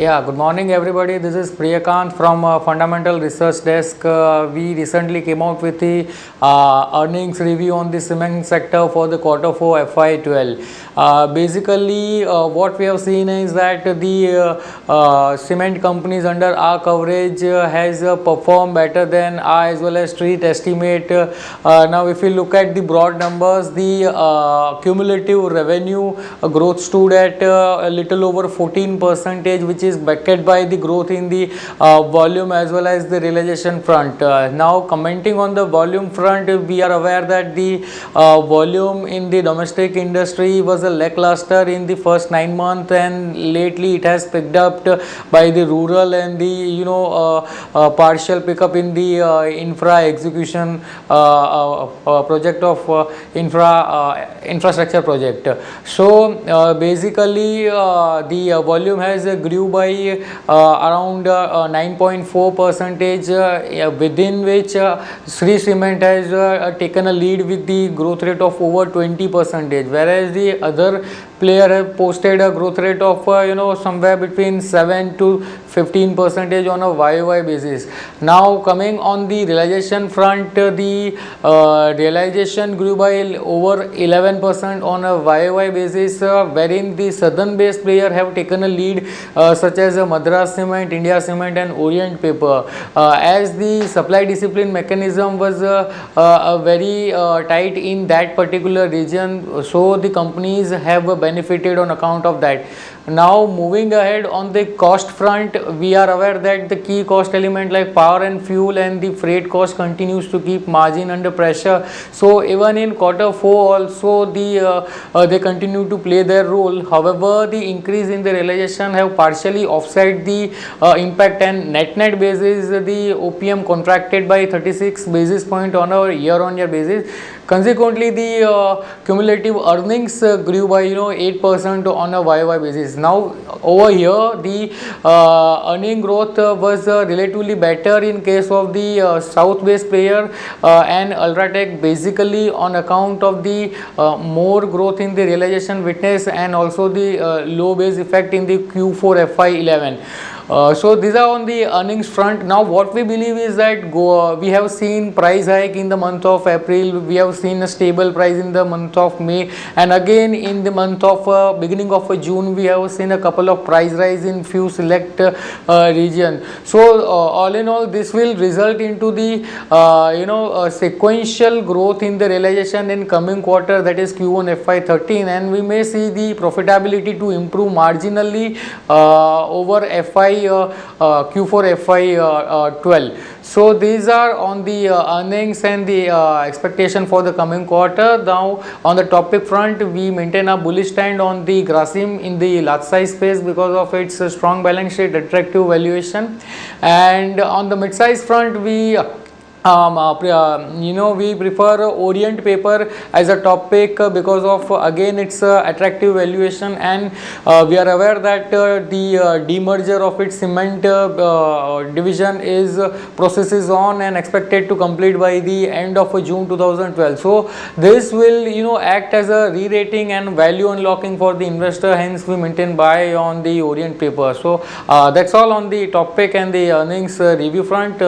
Yeah, good morning everybody. This is Priyakant from Fundamental Research Desk. We recently came out with the earnings review on the cement sector for the quarter 4 FY12. Basically, what we have seen is that the cement companies under our coverage has performed better than our as well as street estimate. Now, if you look at the broad numbers, the cumulative revenue growth stood at a little over 14%, which is backed by the growth in the volume as well as the realization front. Now, commenting on the volume front, we are aware that the volume in the domestic industry was a lackluster in the first 9 months, and lately it has picked up by the rural and the partial pickup in the infra execution project of infrastructure project. So basically the volume has grew by around 9.4%, within which Shree Cement has taken a lead with the growth rate of over 20%, whereas the other player have posted a growth rate of somewhere between 7 to 15% on a YOY basis. Now, coming on the realization front, the realization grew by over 11% on a YOY basis, wherein the southern based player have taken a lead, such as Madras Cement, India Cement and Orient Paper, as the supply discipline mechanism was very tight in that particular region, so the companies have benefited on account of that. Now, moving ahead on the cost front, we are aware that the key cost element like power and fuel and the freight cost continues to keep margin under pressure. So even in quarter 4 also they continue to play their role. However, the increase in the realization have partially offset the impact, and net basis the OPM contracted by 36 basis point on a year-on-year basis. Consequently, the cumulative earnings grew by 8% on a YOY basis. Now, over here the earning growth was relatively better in case of the south-based player and Ultratech, basically on account of the more growth in the realization witness and also the low base effect in the Q4 FY11. So these are on the earnings front. Now, what we believe is that we have seen price hike in the month of April, we have seen a stable price in the month of May, and again in the month of beginning of June we have seen a couple of price rise in few select region. So all in all, this will result into the sequential growth in the realization in coming quarter, that is Q1 FY13, and we may see the profitability to improve marginally over Q4 FY12. So these are on the earnings and the expectation for the coming quarter. Now, on the topic front, we maintain a bullish stand on the Grasim in the large size space because of its strong balance sheet, attractive valuation, and on the mid size front we we prefer Orient Paper as a topic because of again its attractive valuation, and we are aware that the demerger of its cement division is processes on and expected to complete by the end of June 2012. So this will act as a re-rating and value unlocking for the investor, hence we maintain buy on the Orient Paper. So that's all on the topic and the earnings review front.